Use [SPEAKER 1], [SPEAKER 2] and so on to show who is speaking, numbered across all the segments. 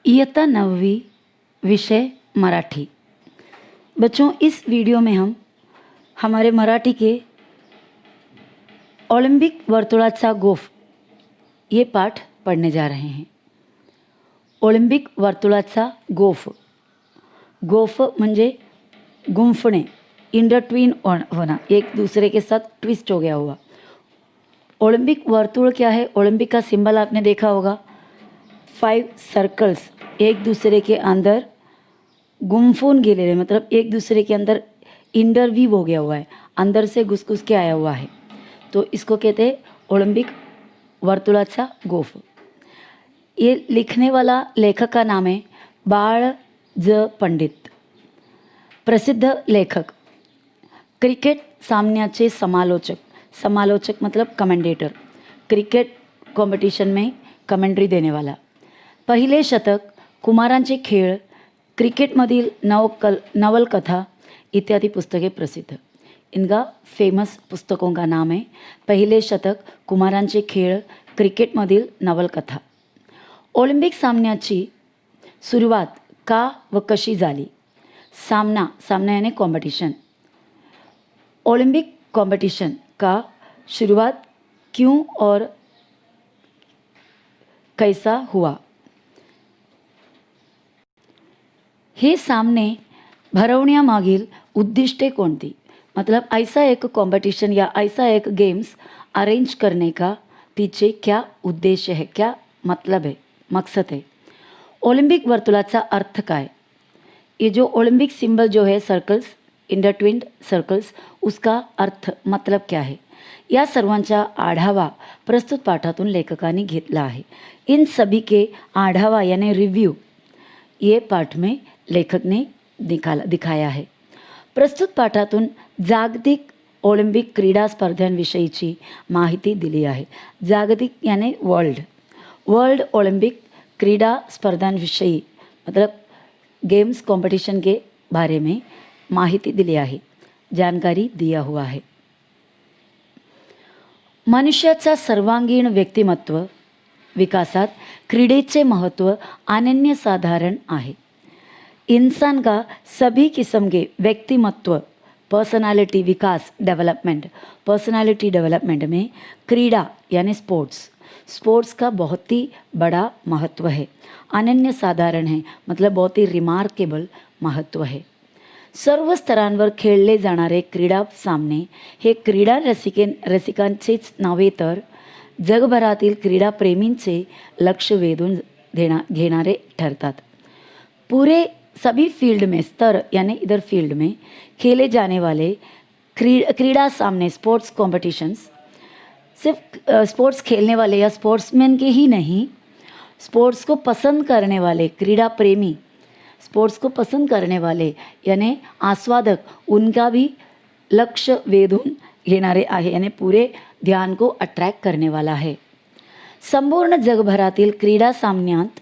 [SPEAKER 1] इयत्ता 9वीं, विषय मराठी। बच्चों, इस वीडियो में हम हमारे मराठी के ओलंपिक वर्तुळाचा गोफ ये पाठ पढ़ने जा रहे हैं। ओलंपिक वर्तुळाचा गोफ, गोफ म्हणजे गुंफणे, इंटरट्वीन होना, एक दूसरे के साथ ट्विस्ट हो गया हुआ। ओलंपिक वर्तुळ क्या है? ओलंपिक का सिंबल आपने देखा होगा, 5 सर्कल्स एक दूसरे के अंदर गुम्फून गेलेले, मतलब एक दूसरे के अंदर इंटरवीव हो गया हुआ है, अंदर से घुस घुस के आया हुआ है, तो इसको कहते हैं ओलंपिक वर्तुळाचा गोफ। ये लिखने वाला लेखक का नाम है बाळ ज पंडित, प्रसिद्ध लेखक। क्रिकेट सामन्याचे समालोचक, समालोचक मतलब कमेंडेटर, क्रिकेट कॉम्पिटिशन में कमेंट्री देने वाला। पहिले शतक, कुमारांचे खेळ, क्रिकेटमधील नवलकथा इत्यादि पुस्तकें प्रसिद्ध। इनका फेमस पुस्तकों का नाम है पहिले शतक, कुमारांचे खेळ, क्रिकेटमधील नवलकथा। ओलंपिक सामन्याची सुरुवात का व कशी झाली? सामना, सामना यानी कॉम्पिटिशन। ओलंपिक कॉम्पिटिशन का शुरुआत क्यों और कैसा हुआ? हे सामने भरवण्यामागील उद्दिष्टे कोणती? मतलब ऐसा एक कंपटीशन या ऐसा एक गेम्स अरेंज करने का पीछे क्या उद्देश्य है, क्या मतलब है, मकसद है। ओलंपिक वर्तुळाचा अर्थ काय? ये जो ओलंपिक सिंबल जो है सर्कल्स, इंटरट्विन्ड सर्कल्स, उसका अर्थ मतलब क्या है, या सर्वांचा आढावा प्रस्तुत पाठातून लेखकांनी घेतला आहे। इन सभी के आढावा यानी रिव्यू ये पाठ में लेखक ने दिखाया है। प्रस्तुत पाठातून जागतिक ओलंपिक क्रीडा स्पर्धांविषयीची माहिती दिली आहे। जागतिक यानी वर्ल्ड ओलंपिक क्रीडा स्पर्धांविषयी मतलब गेम्स कंपटीशन के बारे में माहिती दिली आहे, जानकारी दिया हुआ है। मनुष्याचा सर्वांगीण व्यक्तिमत्व विकासात क्रीडेचे महत्व अनन्यसाधारण आहे। इंसान का सभी किस्म के व्यक्तिमत्व पर्सनालिटी विकास डेवलपमेंट, पर्सनालिटी डेवलपमेंट में क्रीड़ा यानी स्पोर्ट्स का बहुत ही बड़ा महत्व है। अनन्य साधारण है मतलब बहुत ही रिमार्केबल महत्व है। सर्व स्तरांवर खेळले जाणारे क्रीडा सामने हे क्रीडा रसिकांचेच नव्हे तर जगभरातील क्रीडाप्रेमींचे लक्ष वेधून घेणारे ठरतात। पूरे सभी फील्ड में, स्तर यानी इधर फील्ड में खेले जाने वाले क्रीडा सामने, स्पोर्ट्स कॉम्पिटिशन्स, सिर्फ स्पोर्ट्स खेलने वाले या स्पोर्ट्समैन के ही नहीं, स्पोर्ट्स को पसंद करने वाले क्रीडा प्रेमी, स्पोर्ट्स को पसंद करने वाले यानी आस्वादक, उनका भी लक्ष्य वेधून घेणारे आहे, यानी पूरे ध्यान को अट्रैक्ट करने वाला है। संपूर्ण जगभरातील क्रीडा सामन्यात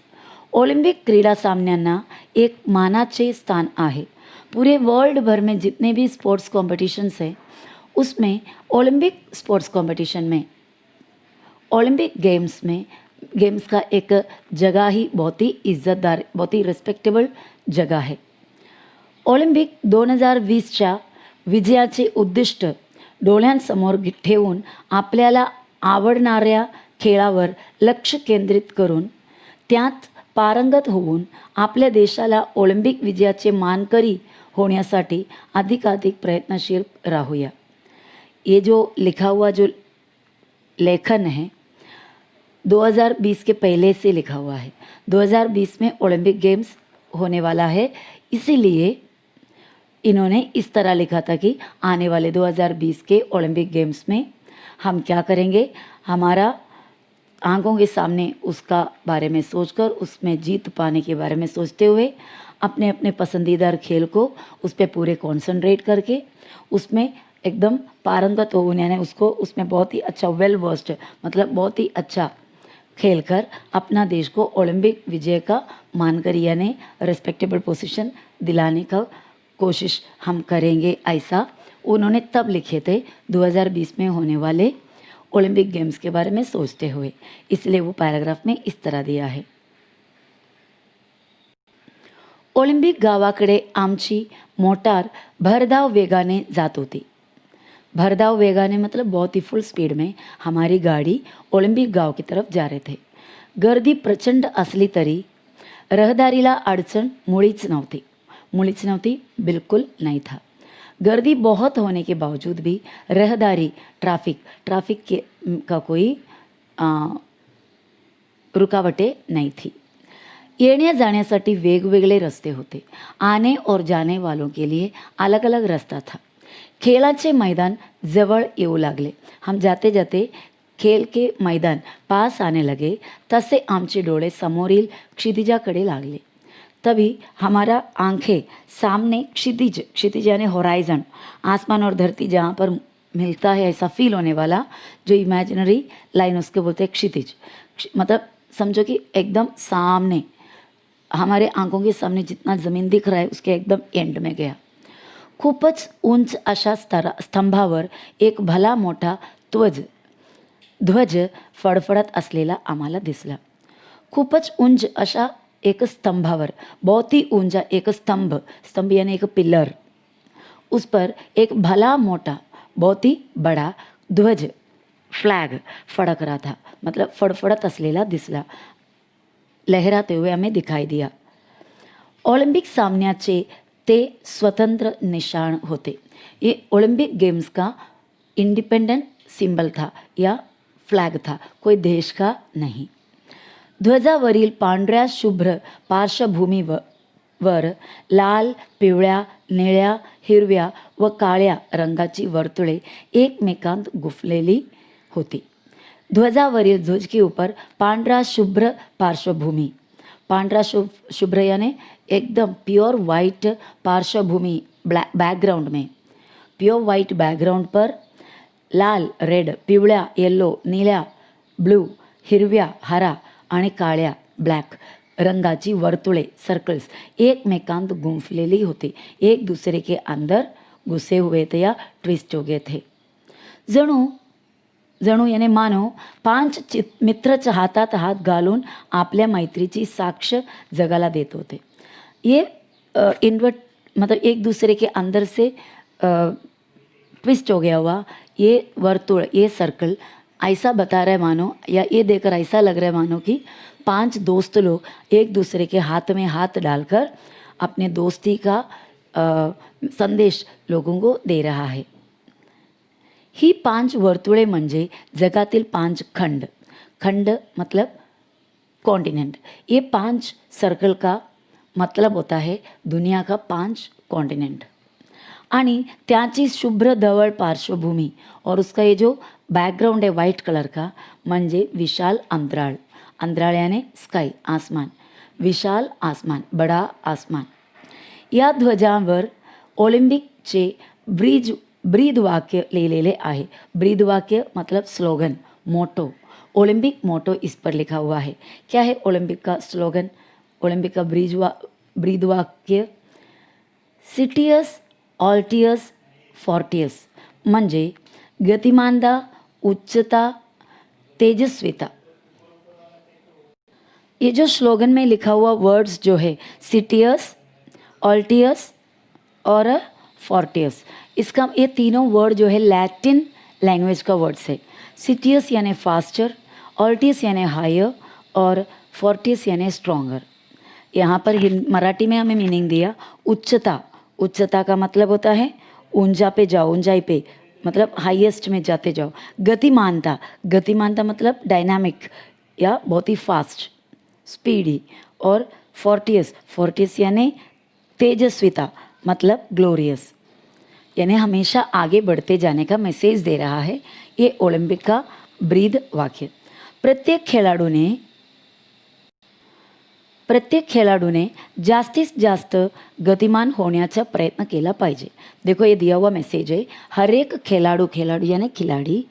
[SPEAKER 1] ओलंपिक क्रीडा सामन्यांना एक मानाचे स्थान आहे। पूरे वर्ल्ड भर में जितने भी स्पोर्ट्स कॉम्पिटिशन्स हैं उसमें ओलंपिक स्पोर्ट्स कॉम्पिटिशन में, ओलंपिक गेम्स का एक जगह ही बहुत ही इज्जतदार, बहुत ही रिस्पेक्टेबल जगह है। ओलंपिक 2020च्या विजयाचे उद्दिष्ट डोळ्यांसमोर ठेवून आपल्याला आवडणाऱ्या खेळावर लक्ष केंद्रित करून त्यात पारंगत होऊन आपल्या देशाला ओलंपिक विजयाचे मानकरी होण्यासाठी अधिकाधिक प्रयत्नशील राहूया। ये जो लिखा हुआ जो लेखन है 2020 के पहले से लिखा हुआ है। 2020 में ओलंपिक गेम्स होने वाला है, इसीलिए इन्होंने इस तरह लिखा था कि आने वाले 2020 के ओलंपिक गेम्स में हम क्या करेंगे, हमारा आंखों के सामने उसका बारे में सोचकर उसमें जीत पाने के बारे में सोचते हुए अपने अपने पसंदीदा खेल को उस पर पूरे कॉन्सनट्रेट करके उसमें एकदम पारंगत हो, यानी उसको उसमें बहुत ही अच्छा वेल वर्स्ड मतलब बहुत ही अच्छा खेल कर अपना देश को ओलंपिक विजय का मानकर यानी रिस्पेक्टेबल पोजीशन दिलाने का कोशिश हम करेंगे, ऐसा उन्होंने तब लिखे थे 2020 में होने वाले ओलंपिक गेम्स के बारे में सोचते हुए। इसलिए वो पैराग्राफ में इस तरह दिया है। ऑलिम्पिक गावाकडे आमची मोटार भरधाव वेगाने जात होती. भरधाव वेगाने मतलब बहुत ही फुल स्पीड में हमारी गाड़ी ओलंपिक गाव की तरफ जा रहे थे. गर्दी प्रचंड असली तरी रहदारीला अडचण मुळीच नव्हती, बिल्कुल नहीं था. गर्दी बहुत होने के बावजूद भी रहदारी ट्रैफिक का कोई रुकावटें नहीं थी. येण्या जाण्यासाठी वेगवेगळे रस्ते होते. आने और जाने वालों के लिए अलग अलग रास्ता था. खेळाचे मैदान जवळ येऊ लागले. हम जाते जाते खेल के मैदान पास आने लगे. तसे आमचे डोळे समोरील क्षितिजाकडे लागले. तभी हमारा आंखें सामने क्षितिज यानी होराइजन, आसमान और धरती जहाँ पर मिलता है ऐसा फील होने वाला जो इमेजिनरी लाइन उसके बोलते हैं क्षितिज. मतलब समझो कि एकदम सामने, हमारे आंखों के सामने जितना ज़मीन दिख रहा है उसके एकदम एंड में गया. खूपच उंच अशा स्तंभावर एक भला मोठा ध्वज फडफडत असलेला आम्हाला दिसला. खूपच उंच अशा एक स्तंभावर, बहुत ही ऊंचा एक स्तंभ यानी एक पिलर, उस पर एक भला मोटा बहुत ही बड़ा ध्वज फ्लैग फड़क रहा था. मतलब फड़फड़त असलेला दिसला, लहराते हुए हमें दिखाई दिया. ओलंपिक सामन्याचे ते स्वतंत्र निशान होते. ये ओलंपिक गेम्स का इंडिपेंडेंट सिंबल था या फ्लैग था, कोई देश का नहीं. ध्वजावरील पांढऱ्या शुभ्र पार्श्वभूमीवर लाल, पिवळ्या, निळ्या, हिरव्या व काळ्या रंगाची वर्तुळे एकमेकांत गुंफलेली होती. ध्वजावरील ध्वज के ऊपर पांढरा शुभ्र पार्श्वभूमि, पांढरा शुभ्र यानी एकदम प्योर वाइट पार्श्वभूमि बैकग्राउंड में, प्योर वाइट बैकग्राउंड पर लाल रेड, पिवळ्या येलो, नील्या ब्लू, हिरव्या हरा आणि काळ्या ब्लॅक रंगाची वर्तुळे सर्कल्स एकमेकांत गुंफलेली होती. एक दूसरे के अंदर घुसे हुए थे या ट्विस्ट हो गए थे. जणू याने मानो 5 मित्रच हातात हात घालून आपल्या मैत्रीची साक्ष जगाला देत होते. ये इन्वर्ट मतलब एक दूसरे के अंदर से ट्विस्ट हो गया हुआ ये वर्तुळ, ये सर्कल ऐसा बता रहा है मानो, या ये देखकर ऐसा लग रहा है मानो कि 5 दोस्त लोग एक दूसरे के हाथ में हाथ डालकर अपने दोस्ती का संदेश लोगों को दे रहा है. ही 5 वर्तुळे म्हणजे जगातील 5 खंड मतलब कॉन्टिनेंट. ये 5 सर्कल का मतलब होता है दुनिया का 5 कॉन्टिनेंट. आणि त्याची शुभ्र धवळ पार्श्वभूमी और उसका ये जो बैकग्राउंड है वाइट कलर का म्हणजे विशाल अंतराळ यानी स्काई, आसमान, विशाल आसमान, बड़ा आसमान. या ध्वजावर ओलंपिकचे ब्रीद वाक्य लिहिलेले आहे. ब्रीद वाक्य मतलब स्लोगन, मोटो. ओलंपिक मोटो इस पर लिखा हुआ है. क्या है ओलंपिक का स्लोगन, ओलंपिक का ब्रीद वाक्य? सिटियस ऑल्टियस फॉर्टियस म्हणजे गतिमानता, उच्चता, तेजस्विता. ये जो स्लोगन में लिखा हुआ वर्ड्स जो है सिटियस, ऑल्टियस और फॉर्टियस, इसका ये तीनों वर्ड जो है लैटिन लैंग्वेज का वर्ड्स है. सिटियस यानी फास्टर, ऑल्टियस यानी हायर और फॉर्टियस यानी स्ट्रॉन्गर. यहाँ पर मराठी में हमें मीनिंग दिया. उच्चता का मतलब होता है ऊंचा पे जाओ, ऊंचाई पे मतलब हाईएस्ट में जाते जाओ. गतिमानता मतलब डायनामिक या बहुत ही फास्ट, स्पीडी. और फॉर्टियस यानी तेजस्विता मतलब ग्लोरियस, यानी हमेशा आगे बढ़ते जाने का मैसेज दे रहा है ये ओलंपिक का ब्रीद वाक्य. प्रत्येक खिलाड़ूने जास्तीत जास्त गतिमान होण्याचा प्रयत्न केला पाहिजे. देखो ये दिया हुआ मैसेज है. हर एक खिलाड़ू यानी खिलाड़ी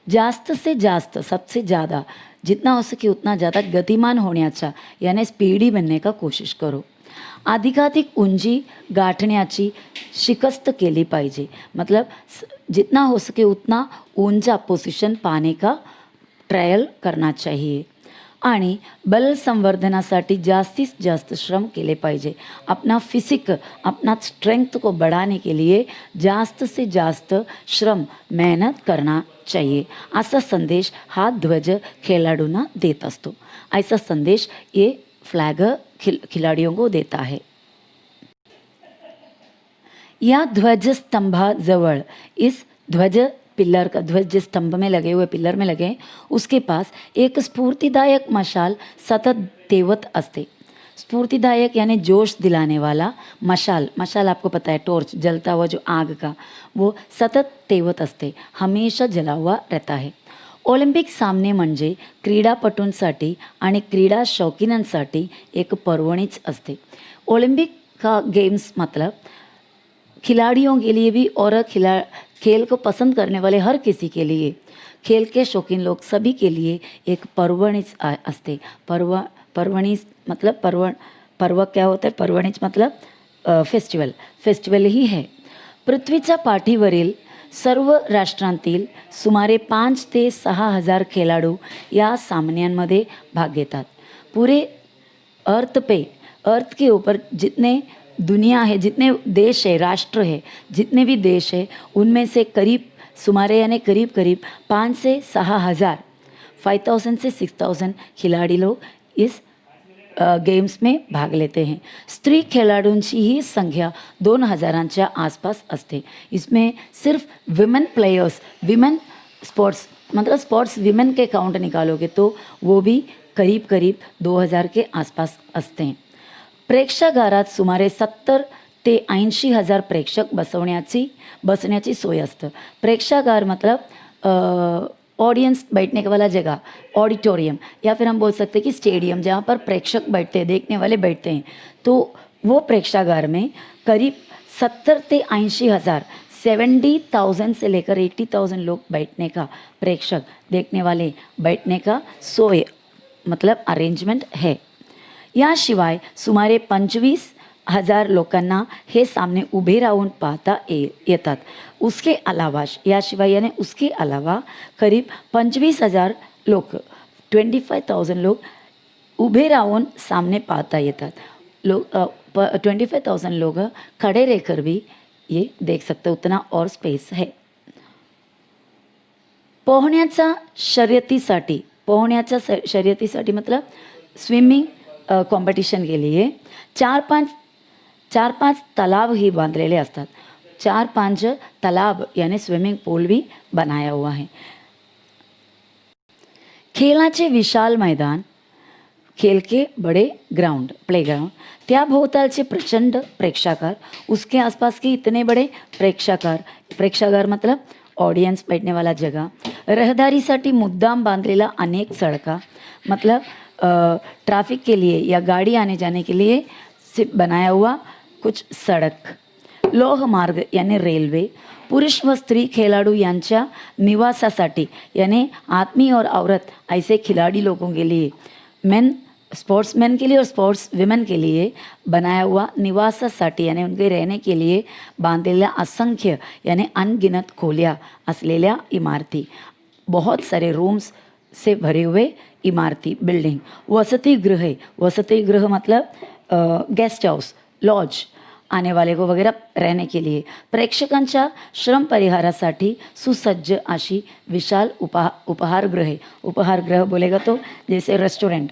[SPEAKER 1] जास्त से जास्त, सबसे ज़्यादा, जितना हो सके उतना ज़्यादा गतिमान होण्याचा यानी स्पीडी बनने का कोशिश करो. अधिकाधिक उंची गाठण्याची शिकस्त केली पाहिजे. मतलब जितना हो सके उतना ऊंचा पोजीशन पाने का ट्रायल करना चाहिए. आणि बल संवर्धनासाठी जास्तीत जास्त श्रम केले पाहिजे. अपना फिजिक, अपना स्ट्रेंथ को बढ़ाने के लिए जास्त से जास्त श्रम, मेहनत करना चाहिए. असा संदेश हा ध्वज खिलाड़ूंना देत असतो. ऐसा संदेश ये फ्लैग खिलाड़ियों को देता है. या ध्वज स्तंभाजवळ, इस ध्वज पिल्लर का, ध्वज जिस स्तंभ में लगे हुए पिल्लर में लगे उसके पास एक स्फूर्तिदायक मशाल सतत तेवत असते. स्फूर्तिदायक यानी जोश दिलाने वाला मशाल, मशाल आपको पता है टॉर्च, जलता हुआ जो आग का, वो सतत तेवत असते, हमेशा जला हुआ रहता है. ऑलिम्पिक सामने म्हणजे क्रीडापटूंसाठी आणि क्रीडा शौकीनांसाठी एक पर्वणीच असते. ओलंपिक का गेम्स मतलब खिलाड़ियों के लिए भी और खेल को पसंद करने वाले हर किसी के लिए, खेल के शौकीन लोग सभी के लिए एक पर्वणीच असते. पर्वणीच मतलब पर्व क्या होता है? पर्वणीच मतलब फेस्टिवल ही है. पृथ्वीच्या पाठीवरील सर्व राष्ट्रांतील सुमारे 5 ते 6 हजार खेळाडू या सामन्यांमध्ये भाग घेतात. पूरे अर्थ के ऊपर जितने दुनिया है, जितने देश है, राष्ट्र है, जितने भी देश है, उनमें से करीब सुमारे यानी करीब 5 से 6 हज़ार, 5000 से 6000 खिलाड़ी लोग इस गेम्स में भाग लेते हैं. स्त्री खेळाडूंची ही संख्या 2000च्या आसपास असते. इसमें सिर्फ विमेन प्लेयर्स, विमेन स्पोर्ट्स मतलब स्पोर्ट्स विमेन के काउंट निकालोगे तो वो भी करीब 2000 के आसपास असते हैं. प्रेक्षागारात सुमारे 70 ते 80 हजार प्रेक्षक बसण्याची सोय असतं. प्रेक्षागार मतलब ऑडियंस बैठने का वाला जगह, ऑडिटोरियम, या फिर हम बोल सकते हैं कि स्टेडियम, जहाँ पर प्रेक्षक बैठते हैं, देखने वाले बैठते हैं. तो वो प्रेक्षागार में करीब 70 ते 80 हज़ार, 70,000 से लेकर 80,000 लोग बैठने का, प्रेक्षक देखने वाले बैठने का सोय मतलब अरेंजमेंट है. याशिवाय सुमारे 25,000 लोकांना हे सामने उभे राहून पाहता येतात. उसके अलावा याशिवाय यानी उसके अलावा करीब 25,000 लोग, 25,000 लोग उभे राहून सामने पाहता येतात. 25,000 लोग खड़े रहकर भी ये देख सकते, उतना और स्पेस है. पोहण्याच्या शर्यतीसाठी मतलब स्विमिंग कॉम्पिटिशन के लिए 4-5 तालाब ही बांधलेले असतात. 4-5 तालाब यानी स्विमिंग पूल भी बनाया हुआ है. खेळाचे विशाल मैदान, खेल के बड़े ग्राउंड, प्लेग्राउंड, त्या भोवतालचे प्रचंड प्रेक्षागार, उसके आसपास के इतने बड़े प्रेक्षागार मतलब ऑडियंस बैठने वाला जगह, रहदारीसाठी मुद्दाम बांधलेला अनेक सड़का मतलब ट्रैफिक के लिए या गाड़ी आने जाने के लिए सिर्फ बनाया हुआ कुछ सड़क, लोह मार्ग यानी रेल्वे, पुरुष व स्त्री खेळाडू यांच्या निवासासाठी यानी आदमी और औरत ऐसे खिलाड़ी लोगों के लिए, स्पोर्ट्समैन के लिए और स्पोर्ट्स विमेन के लिए बनाया हुआ निवासासाठी यानी उनके रहने के लिए बांधलेल्या असंख्य यानी अनगिनत खोलिया असलेल्या इमारती, बहुत सारे रूम्स से भरे हुए इमारती, बिल्डिंग, वसतिगृह मतलब गेस्ट हाउस, लॉज, आने वाले को वगैरह रहने के लिए, प्रेक्षकांच्या श्रम परिहारासाठी सुसज्ज अशी विशाल उपहारगृह बोलेगा तो जैसे रेस्टोरेंट,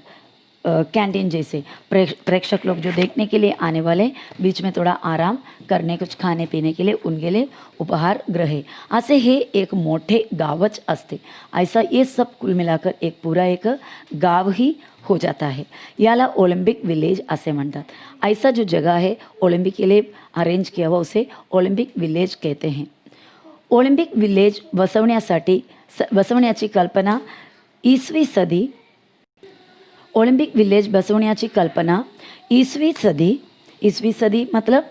[SPEAKER 1] कैंटीन जैसे, प्रेक्षक लोग जो देखने के लिए आने वाले, बीच में थोड़ा आराम करने, कुछ खाने पीने के लिए उनके लिए उपहारगृह. असे हे एक मोठे गावच असते. ऐसा ये सब कुल मिलाकर एक पूरा एक गाव ही हो जाता है. याला ओलंपिक विलेज असे म्हणतात. ऐसा जो जगह है ओलंपिक के लिए अरेंज किया हुआ उसे ओलंपिक विलेज कहते हैं. ओलंपिक विलेज बसवण्याची कल्पना ओलंपिक विलेज बसवण्याची कल्पना ईसवी सदी मतलब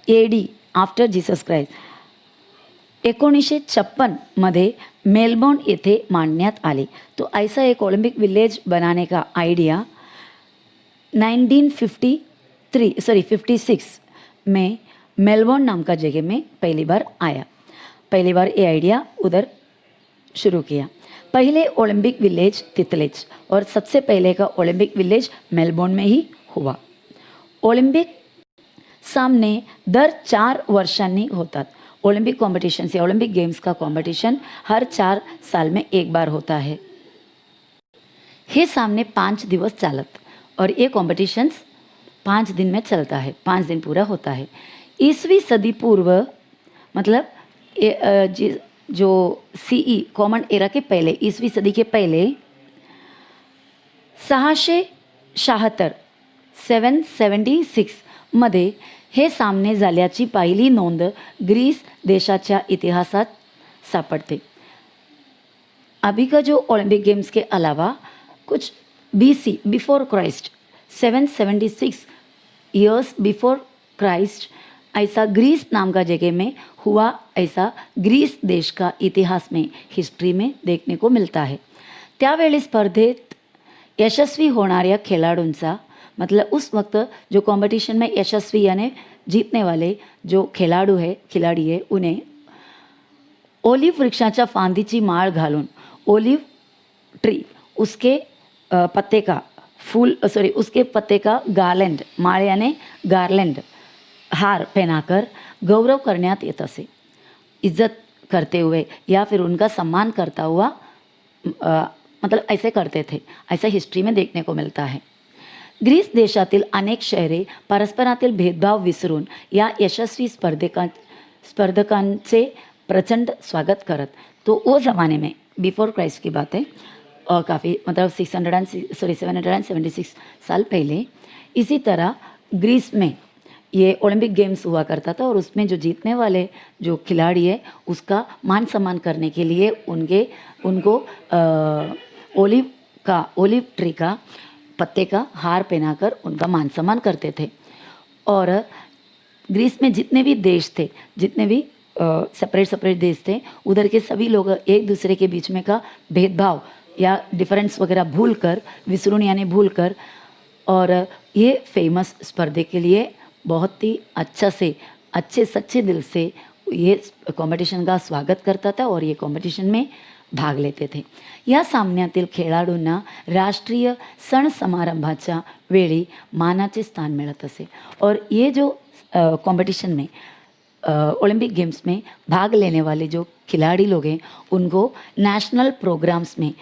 [SPEAKER 1] AD आफ्टर जीसस क्राइस्ट 1956 मध्ये मेलबोर्न येथे मांडण्यात आली. तो ऐसा एक ओलंपिक विलेज बनाने का आइडिया 56 में मेलबोर्न नाम का जगह में पहली बार ये आइडिया उधर शुरू किया. पहले ओलंपिक विलेज तितलेज और सबसे पहले का ओलंपिक विलेज मेलबोर्न में ही हुआ. ओलंपिक सामने दर 4 वर्षांनी होतात. ओलंपिक कॉम्पिटिशन से ओलंपिक गेम्स का कॉम्पिटिशन हर 4 साल में एक बार होता है. हे सामने 5 दिवस चालत और ये कॉम्पिटिशन्स 5 दिन में चलता है, 5 दिन पूरा होता है. ईसवी सदी पूर्व मतलब जो CE कॉमन एरा के पहले, ईसवी सदी के पहले 676 776 मध्ये हे सामने झाल्याची पहिली नोंद ग्रीस देशाच्या इतिहासात सापडते. अभी का जो ओलंपिक गेम्स के अलावा कुछ BC before Christ 776 years before Christ ऐसा ग्रीस नाम का जगह में हुआ, ऐसा ग्रीस देश का इतिहास में हिस्ट्री में देखने को मिलता है. त्यावेळी स्पर्धेत यशस्वी होणाऱ्या खिलाड़ूंचा मतलब उस वक्त जो कंपटीशन में यशस्वी यानी जीतने वाले जो खिलाड़ी है उन्हें ओलिव वृक्षाच्या फांदीची माळ घालून ओलिव ट्री उसके पत्ते का उसके पत्ते का गार्लैंड माळ यानी गार्लैंड हार पहनाकर गौरव करण्यात येत असे. इज्जत करते हुए या फिर उनका सम्मान करता हुआ मतलब ऐसे करते थे, ऐसा हिस्ट्री में देखने को मिलता है. ग्रीस देशातील अनेक शहरे परस्परातील भेदभाव विसरून या यशस्वी स्पर्धकांचे प्रचंड स्वागत करत. तो वो ज़माने में बिफोर क्राइस्ट की बात है और काफ़ी मतलब 776 साल पहले. इसी तरह ग्रीस में ये ओलंपिक गेम्स हुआ करता था और उसमें जो जीतने वाले जो खिलाड़ी है उसका मान सम्मान करने के लिए उनको ओलिव ट्री का पत्ते का हार पहनाकर उनका मान सम्मान करते थे. और ग्रीस में जितने भी देश थे, जितने भी सेपरेट देश थे, उधर के सभी लोग एक दूसरे के बीच में का भेदभाव या डिफरेंस वगैरह विसरून यानी भूल कर और ये फेमस स्पर्धे के लिए बहुत ही अच्छे सच्चे दिल से ये कॉम्पिटिशन का स्वागत करता था और ये कॉम्पिटिशन में भाग लेते थे. या सामन्यातील खेळाडूंना राष्ट्रीय सण समारंभाच्या वेळी मानाचे स्थान मिळत असे. और ये जो कंपटीशन में ओलंपिक गेम्स में भाग लेने वाले जो खिलाड़ी लोग हैं उनको नेशनल प्रोग्राम्स में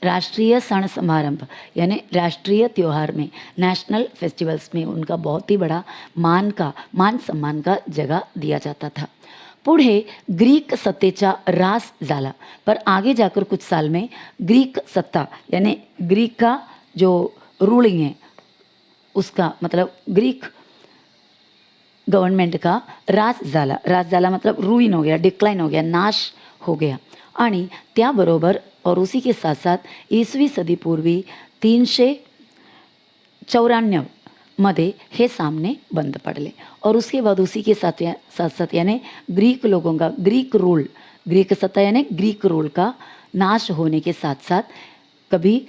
[SPEAKER 1] राष्ट्रीय सण समारंभ यानी राष्ट्रीय त्यौहार में नेशनल फेस्टिवल्स में उनका बहुत ही बड़ा मान सम्मान का जगह दिया जाता था. पुढे ग्रीक सत्तेचा रास झाला, पर आगे जाकर कुछ साल में ग्रीक सत्ता यानी ग्रीक का जो रूलिंग है उसका मतलब ग्रीक गवर्नमेंट का रास झाला मतलब रुइन हो गया, डिक्लाइन हो गया, नाश हो गया. आणि त्याबरोबर और उसी के साथ साथ ईसवी सदी पूर्वी 394 मध्ये हे सामने बंद पड़ले. और उसके बाद उसी के साथ साथ यानी ग्रीक लोगों का ग्रीक सत्ता यानी ग्रीक रूल का नाश होने के साथ साथ कभी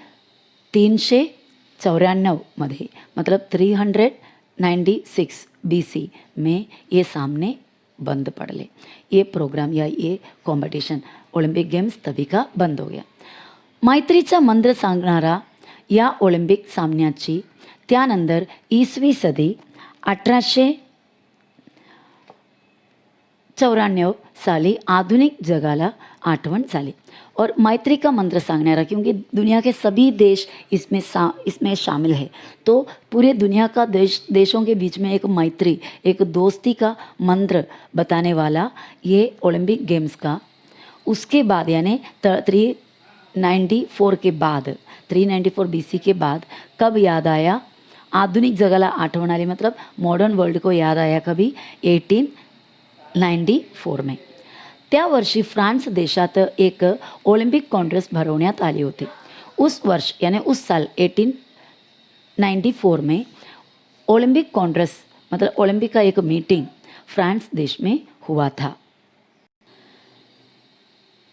[SPEAKER 1] 394 मध्ये मतलब 396 BC में ये सामने बंद पड़ले. ये प्रोग्राम या ये कॉम्पिटिशन ओलंपिक गेम्स तभी का बंद हो गया. मैत्रीचा मंत्र सांगणारा या ओलंपिक सामन्याची त्यानंतर ईसवी सदी 1894 साली आधुनिक जगाला आठवण झाली. और मैत्री का मंत्र सांगणारा क्योंकि दुनिया के सभी देश इसमें शामिल है, तो पूरे दुनिया का देशों के बीच में एक मैत्री एक दोस्ती का मंत्र बताने वाला ये ओलंपिक गेम्स का उसके बाद यानी 394 के बाद 394 BC के बाद कब याद आया, आधुनिक जगाला आठवण आली मतलब मॉडर्न वर्ल्ड को याद आया कभी 1894 में. त्या वर्षी फ्रांस देशात एक ओलंपिक काँग्रेस भरवण्यात आली होती. उस वर्ष यानी उस साल 1894 में ओलंपिक काँग्रेस मतलब ओलंपिक का एक मीटिंग फ्रांस देश में हुआ था.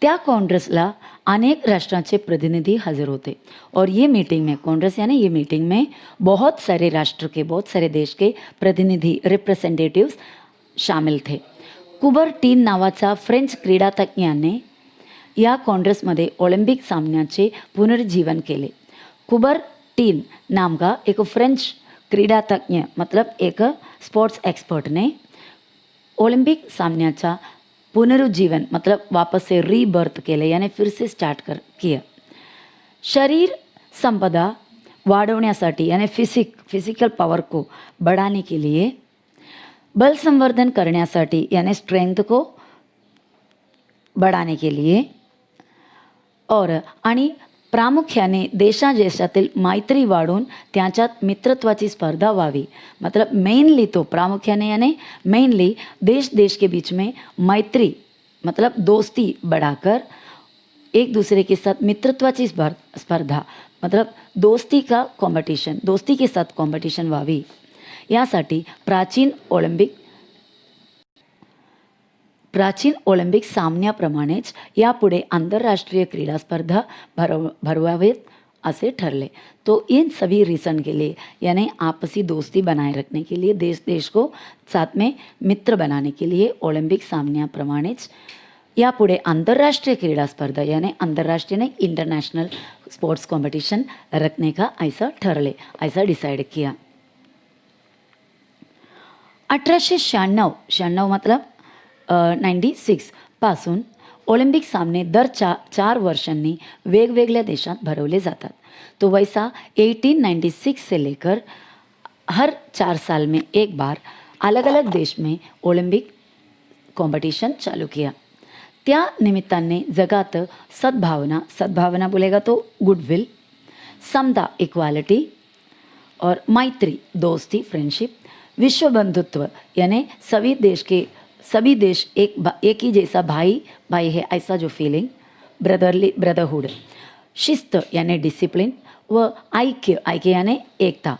[SPEAKER 1] त्या काँग्रेसला अनेक राष्ट्रांचे प्रतिनिधि हजर होते और ये मीटिंग में कांग्रेस यानी ये मीटिंग में बहुत सारे राष्ट्र के बहुत सारे देश के प्रतिनिधि रिप्रेजेंटेटिव्स शामिल थे. कुबर्टीन नावाचा फ्रेंच क्रीडा तज्ञाने या काँग्रेसमध्ये ऑलिम्पिक सामन्याचे पुनर्जीवन केले. कुबरटीन नाम का एक फ्रेंच क्रीडा तज्ञ मतलब एक स्पोर्ट्स एक्सपर्ट ने ओलंपिक सामन्याचा पुनरुज्जीवन मतलब वापस से रीबर्थ केले, यानी फिर से स्टार्ट किया. शरीर संपदा वाढवण्यासाठी यानी फिजिकल पावर को बढ़ाने के लिए, बल संवर्धन करण्यासाठी यानी स्ट्रेंथ को बढ़ाने के लिए, और आणि प्रामुख्याने देशादेशातील मैत्री वाढून त्यांच्यात मित्रत्वाची स्पर्धा व्हावी. मतलब मेनली तो प्रामुख्याने यानी मेनली देश देश के बीच में मैत्री मतलब दोस्ती बढ़ाकर एक दूसरे के साथ मित्रत्वाची स्पर्धा मतलब दोस्ती के साथ कॉम्पिटिशन व्हावी, यासाठी प्राचीन ऑलिम्पिक सामन्याप्रमाणेच यापुढे आंतरराष्ट्रीय क्रीडा स्पर्धा भरवावेत असे ठरले. तो इन सभी रीज़न के लिए यानी आपसी दोस्ती बनाए रखने के लिए, देश देश को साथ में मित्र बनाने के लिए ओलंपिक सामन्याप्रमाणेच यापुढे आंतरराष्ट्रीय क्रीडा स्पर्धा यानी अंतर्राष्ट्रीय नहीं इंटरनेशनल स्पोर्ट्स कंपटीशन रखने का ऐसा डिसाइड किया. 1896 मतलब 96 पासून ओलंपिक सामने दर 4 वर्षांनी वेगवेगळ्या देशात भरवले जातात. तो वैसा 1896 से लेकर हर 4 साल में एक बार अलग अलग देश में ओलंपिक कंपटीशन चालू किया. त्या निमित्ताने जगात सद्भावना बोलेगा तो गुडविल, समता इक्वालिटी और मैत्री दोस्ती फ्रेंडशिप, विश्व बंधुत्व यानी सभी देश एक ही जैसा भाई है ऐसा जो फीलिंग, ब्रदरहुड, शिस्त यानी डिसिप्लिन व ऐक्य यानी एकता,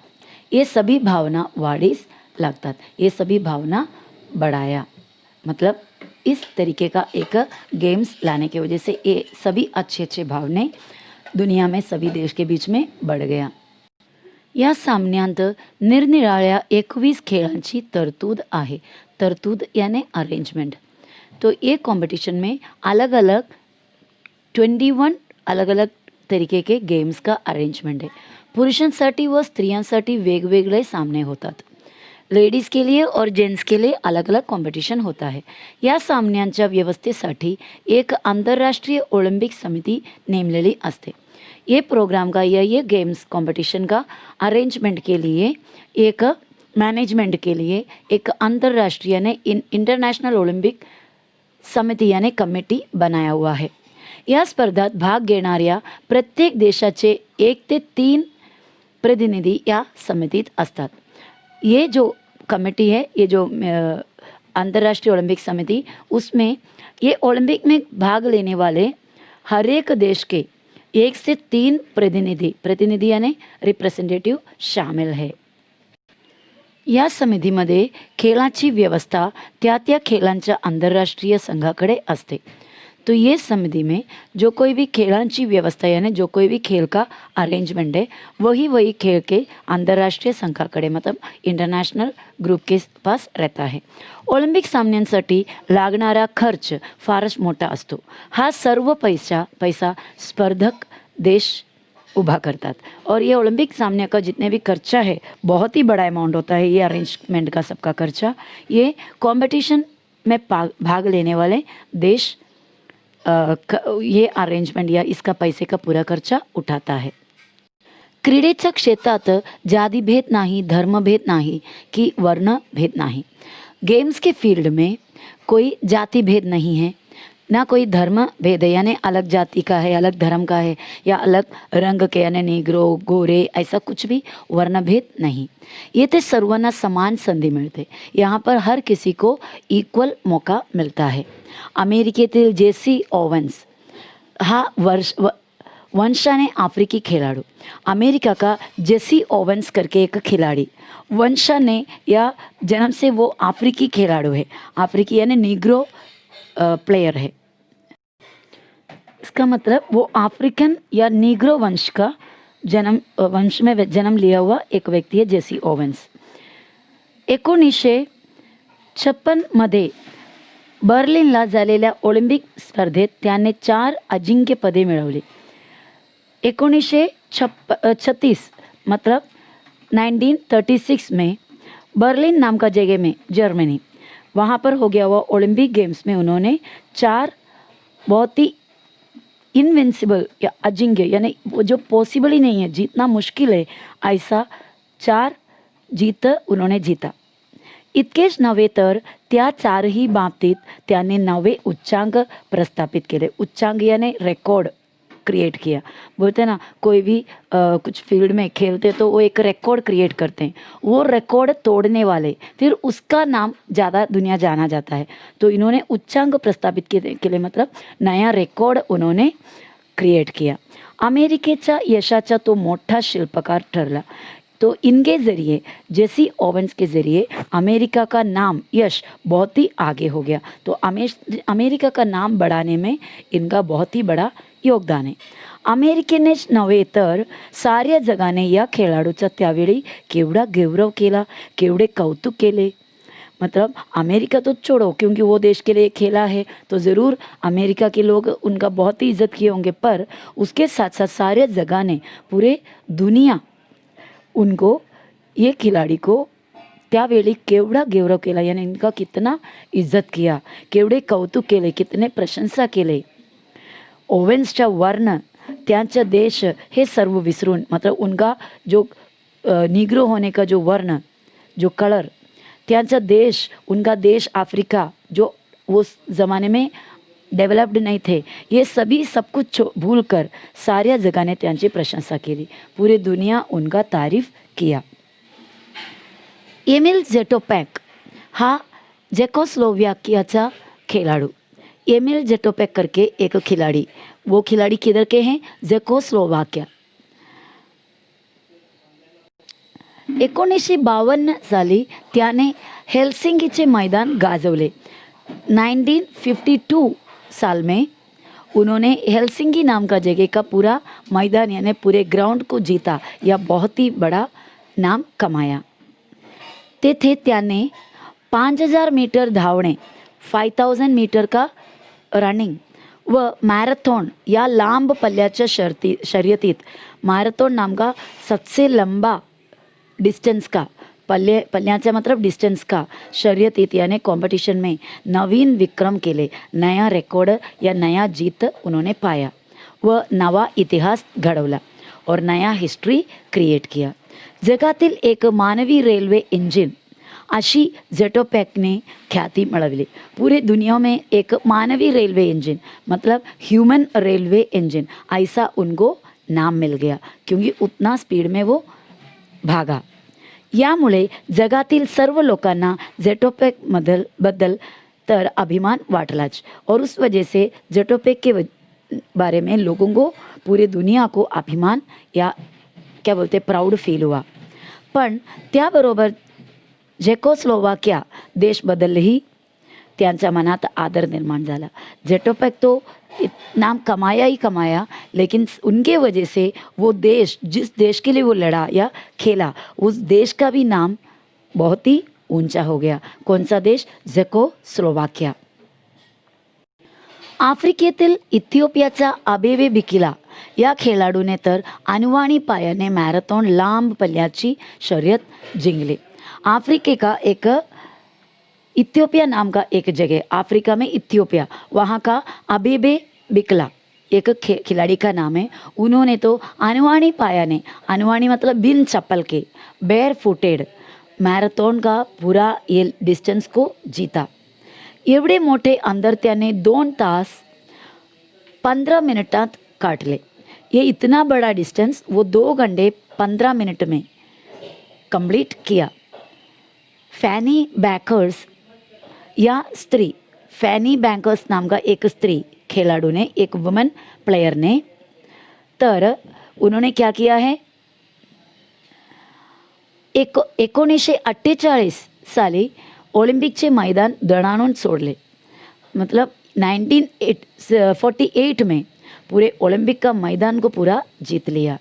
[SPEAKER 1] ये सभी भावना वाढीस लागतात. ये सभी भावना बढ़ाया मतलब इस तरीके का एक गेम्स लाने की वजह से ये सभी अच्छे भावने दुनिया में सभी देश के बीच में बढ़ गया. या सामन्यांत निरनिराळ्या 21 खेळांची तरतूद यानी अरेंजमेंट. तो ये कंपटीशन में अलग अलग 21 अलग अलग तरीके के गेम्स का अरेंजमेंट है. पुरुषांसाठी व स्त्रियांसाठी वेगवेगळे सामने होतात. लेडीज़ के लिए और जेंट्स के लिए अलग अलग कंपटीशन होता है. या सामन्यांच्या व्यवस्थेसाठी एक आंतरराष्ट्रीय ओलंपिक समिती नेमलेली असते. ये प्रोग्राम का ये गेम्स कंपटीशन का अरेंजमेंट के लिए एक मैनेजमेंट के लिए एक अंतर्राष्ट्रीय यानी इंटरनेशनल ओलंपिक समिती यानी कमिटी बनाया हुआ है. या स्पर्धात भाग घेणाऱ्या प्रत्येक देशाचे 1 ते 3 प्रतिनिधी या समितीत असतात. ये जो कमेटी है, ये जो अंतर्राष्ट्रीय ओलंपिक समिति, उसमें ये ओलंपिक में भाग लेने वाले हर एक देश के 1 से 3 प्रतिनिधी यानी रिप्रेझेंटेटिव्ह शामिल है. या समितीमध्ये खेळाची व्यवस्था त्या खेळांच्या आंतरराष्ट्रीय संघाकडे असते. तो ये समिति में जो कोई भी खेळांची व्यवस्था यानी जो कोई भी खेल का अरेंजमेंट है वही खेल के आंतरराष्ट्रीय संघाकडे मतलब इंटरनेशनल ग्रुप के पास रहता है. ओलंपिक सामन्यांसाठी लागणारा खर्च फारच मोठा असतो. हा सर्व पैसा स्पर्धक देश उभा करतात. और ये ओलंपिक सामने का जितने भी खर्चा है बहुत ही बड़ा अमाउंट होता है. ये अरेंजमेंट का सबका खर्चा ये कंपटीशन में भाग लेने वाले देश ये अरेंजमेंट या इसका पैसे का पूरा खर्चा उठाता है. क्रीडेच्या क्षेत्रात जातिभेद नाही, धर्मभेद नाही की वर्णभेद नाही. गेम्स के फील्ड में कोई जाति भेद नहीं है, ना कोई धर्म भेद है यानी अलग जाति का है, अलग धर्म का है या अलग रंग के यानी निग्रो गोरे ऐसा कुछ भी वर्णभेद नहीं. येथे सर्वांना समान संधी मिळते. यहाँ पर हर किसी को इक्वल मौका मिलता है. अमेरिकेतील जेसी ओवेन्स हा वंशाने आफ्रिकी खिलाड़ू, अमेरिका का जेसी ओवेन्स करके एक खिलाड़ी वंशाने या जन्म से वो अफ्रीकी खिलाड़ू है, अफ्रीकी यानी निग्रो प्लेयर है. इसका मतलब वो अफ्रीकन या निग्रो वंश में जन्म लिया हुआ एक व्यक्ति है जेसी ओवेन्स. 1956 मध्ये बर्लिनला झालेल्या ऑलिम्पिक स्पर्धेत त्याने 4 अजिंक्यपदे मिळवली. 1936 मतलब 1936 में बर्लिन नाम का जगह में जर्मनी, वहाँ पर हो गया हुआ ओलंपिक गेम्स में उन्होंने 4 बहुत ही इनविंसिबल या अजिंक्य, यानी वो जो पॉसिबल ही नहीं है, जीतना मुश्किल है, ऐसा 4 जीत उन्होंने जीता. इतकेच नव्हे तर त्या 4ही बाबतीत त्याने 9 उच्चांक प्रस्थापित केले. उच्चांक यानी रिकॉर्ड क्रिएट किया. बोलते हैं ना, कोई भी कुछ फील्ड में खेलते तो वो एक रिकॉर्ड क्रिएट करते हैं, वो रिकॉर्ड तोड़ने वाले फिर उसका नाम ज़्यादा दुनिया जाना जाता है. तो इन्होंने उच्चांक प्रस्थापित के लिए मतलब नया रिकॉर्ड उन्होंने क्रिएट किया. अमेरिकेच्या यशाचा तो मोठा शिल्पकार ठरला. तो इनके ज़रिए जेसी ओवेंस के ज़रिए अमेरिका का नाम यश बहुत ही आगे हो गया. तो अमेरिका का नाम बढ़ाने में इनका बहुत ही बड़ा योगदान आहे. अमेरिकेनेच नव्हे तर साऱ्या जगाने या खेळाडूचा त्यावेळी केवढा गौरव केला, केवढे कौतुक केले. मतलब अमेरिका तो छोड़ो, क्योंकि वो देश के लिए खेला है तो ज़रूर अमेरिका के लोग उनका बहुत ही इज्जत किए होंगे, पर उसके साथ साथ सारे जगह ने, पूरे दुनिया उनको, ये खिलाड़ी को त्यावेळी केवढा गौरव केला, यानी इनका कितना इज्जत किया, केवढे कौतुक केले, कितने प्रशंसा केले. ओवेन्सचा वर्ण, त्यांचा देश हे सर्व विसरून, मतलब उनका जो निग्रो होने का जो वर्ण, जो कलर, त्यांचा देश, उनका देश अफ्रीका जो उस ज़माने में डेवलप्ड नहीं थे, ये सभी सब कुछ भूल कर साऱ्या जगाने त्यांची प्रशंसा केली. पूरी दुनिया उनका तारीफ किया. एमिल जेटोपॅक हा जेकोस्लोवाकियाचा खिलाड़ू. एमिल जेटोपॅक करके एक खिलाड़ी, वो खिलाड़ी किधर के हैं? जेकोस्लोवाकिया. 1952 साली त्याने हेल्सिंकीचे मैदान गाजवले. 1952 साल में उन्होंने हेल्सिंकी नाम का जगह का पूरा मैदान यानी पूरे ग्राउंड को जीता, या बहुत ही बड़ा नाम कमाया. तेथे त्याने 5000 मीटर धावणे, 5000 मीटर का रनिंग व मॅरेथॉन या लांब पल्ल्याच्या शर्यतीत, मैराथन नाम का सबसे लंबा डिस्टेंस का पल्ल्याचा मतलब डिस्टेंस का शर्यतीत यानी कंपटीशन में नवीन विक्रम केले, नया रिकॉर्ड या नया जीत उन्होंने पाया व नवा इतिहास घडवला और नया हिस्ट्री क्रिएट किया. जगातील एक मानवी रेल्वे इंजिन अशी जेटोपॅकने ख्याति मिळवली. पूरे दुनिया में एक मानवी रेलवे इंजन मतलब ह्यूमन रेलवे इंजन, ऐसा उनको नाम मिल गया क्योंकि उतना स्पीड में वो भागा. यामुळे जगातील सर्व लोकांना जेटोपॅकबद्दल तर अभिमान वाटलाच, और उस वजह से जेटोपैक के बारे में लोगों को, पूरे दुनिया को अभिमान या क्या बोलते प्राउड फील हुआ. पण त्याबरोबर जेकोस्लोवाकिया देश बदलही त्यांच्या मनात आदर निर्माण झाला. जेटोपैक तो नाम कमाया ही कमाया, लेकिन उनके वजह से वो देश, जिस देश के लिए वो लड़ा या खेला, उस देश का भी नाम बहुत ही ऊंचा हो गया. कौन सा देश? जेकोस्लोवाकिया. आफ्रिकेतील इथिओपियाचा अबेबे बिकिला या खेळाडूने तर अनवाणी पायाने मॅरेथॉन लांब पल्ल्याची शर्यत जिंकली. अफ्रीका का एक इथियोपिया नाम का एक जगह, अफ्रीका में इथियोपिया, वहाँ का अबेबे बिकला एक खिलाड़ी का नाम है. उन्होंने तो अनवाणी पायाने, अनवाणी मतलब बिन चप्पल के, बेयर फुटेड मैराथन का पूरा ये डिस्टेंस को जीता. एवढे मोठे अंदर त्याने 2 तास 15 मिनटात काटले. ये इतना बड़ा डिस्टेंस वो 2 घंटे 15 मिनट में कंप्लीट किया. फॅनी बँकर्स या स्त्री, फॅनी बँकर्स नाम का एक स्त्री खिलाड़ू ने, एक वुमन प्लेयर ने, तर उन्होंने क्या किया है, 1948 साली ओलंपिकचे मैदान दणाणून सोडले. मतलब 1948 में पूरे ओलंपिक का मैदान को पूरा जीत लिया.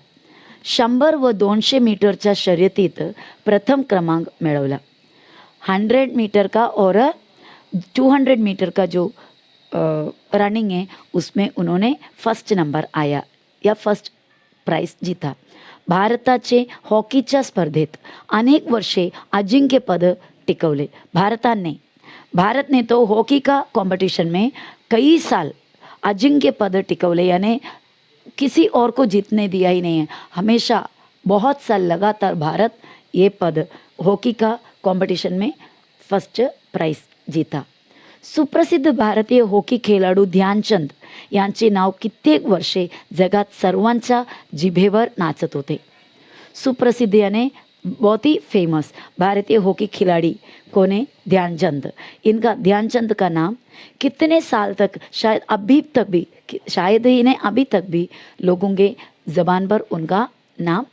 [SPEAKER 1] 100 व 200 मीटरच्या शर्यतीत प्रथम क्रमांक मिळवला. 100 मीटर का और 200 मीटर का जो रनिंग है उसमें उन्होंने फर्स्ट नंबर आया या फर्स्ट प्राइज जीता. भारताचे हॉकीच्या स्पर्धेत अनेक वर्षे अजिंक्यपद टिकवले. भारतने तो हॉकी का कंपटीशन में कई साल अजिंक्य पद टिकवले, यानी किसी और को जीतने दिया ही नहीं है. हमेशा बहुत साल लगातार भारत ये पद हॉकी का कंपटीशन में फर्स्ट प्राइज जीता. सुप्रसिद्ध भारतीय हॉकी खेळाडू ध्यानचंद यांचे नाव कित्येक वर्षे जगात सर्वांच्या जिभेवर नाचत होते. सुप्रसिद्ध यानी बहुत ही फेमस भारतीय हॉकी खिलाड़ी कौन है? ध्यानचंद. इनका ध्यानचंद का नाम कितने साल तक, शायद अभी तक भी, शायद ही नहीं अभी तक भी लोगों के ज़बान पर उनका नाम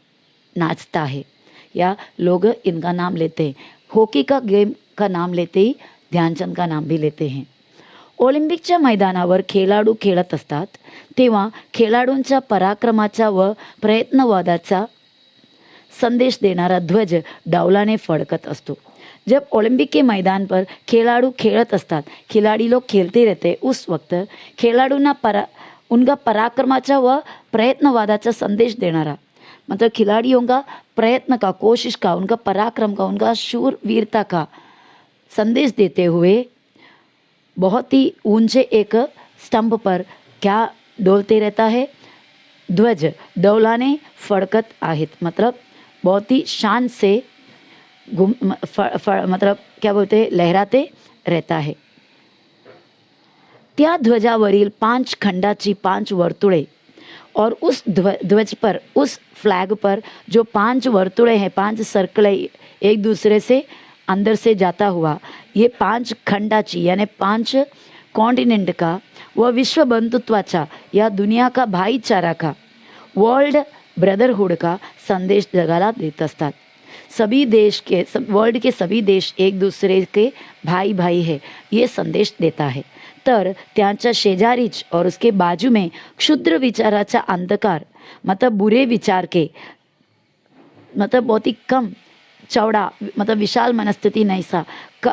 [SPEAKER 1] नाचता है या लोग इनका नाम लेते हैं. हॉकी का गेम का नाम लेते ही ध्यानचंद का नाम भी लेते हैं. ऑलिम्पिकच्या मैदानावर खेळाडू खेळत असतात तेव्हा खेळाडूंच्या पराक्रमाचा व प्रयत्नवादाचा संदेश देनारा ध्वज डावलाने फडकत असतो. जब ओलंपिक के मैदान पर खिलाड़ू खेलत असतात, खिलाड़ी लोग खेलते रहते, उस वक्त खिलाड़ूंना उनका पराक्रमाचा व प्रयत्नवादाचा संदेश देनारा, मतलब खिलाड़ियों का प्रयत्न का, कोशिश का, उनका पराक्रम का, उनका शूर वीरता का संदेश देते हुए बहुत ही ऊंचे एक स्तंभ पर क्या डोलते रहता है? ध्वज डौलाने फड़कत आहेत. मतलब बहुत ही शान से मतलब क्या बोलते हैं, लहराते रहता है. त्या ध्वजावरील 5 खंडाची 5 वर्तुळे और उस ध्वज पर, उस फ्लैग पर जो 5 वर्तुळे हैं, 5 सर्कल एक दूसरे से अंदर से जाता हुआ, ये 5 खंडाची यानी 5 कॉन्टिनेंट का व विश्व बंधुत्वाचा या दुनिया का भाईचारा का, वर्ल्ड ब्रदरहुड का संदेश जगाला देत असतात. सभी देश के वर्ल्ड के सभी देश एक दूसरे के भाई भाई है ये संदेश देता है. तर त्यांच्या शेजारीच और उसके बाजू में क्षुद्र विचाराचा अंधकार, मतलब बुरे विचार के, मतलब बहुत ही कम चौड़ा, मतलब विशाल मनस्थिति नहीं सा,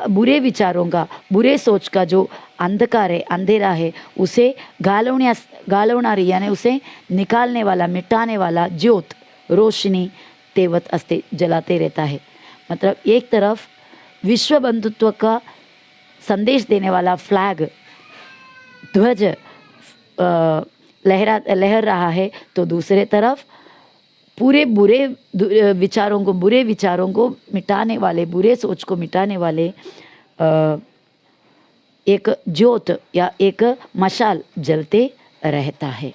[SPEAKER 1] बुरे विचारों का, बुरे सोच का जो अंधकार है, अंधेरा है, उसे गालवणारी यानी उसे निकालने वाला, मिटाने वाला ज्योत, रोशनी तेवत अस्ते, जलाते रहता है. मतलब एक तरफ विश्व बंधुत्व का संदेश देने वाला फ्लैग, ध्वज लहर रहा है, तो दूसरे तरफ पूरे बुरे विचारों को मिटाने वाले, बुरे सोच को मिटाने वाले एक ज्योत या एक मशाल जलते रहता है.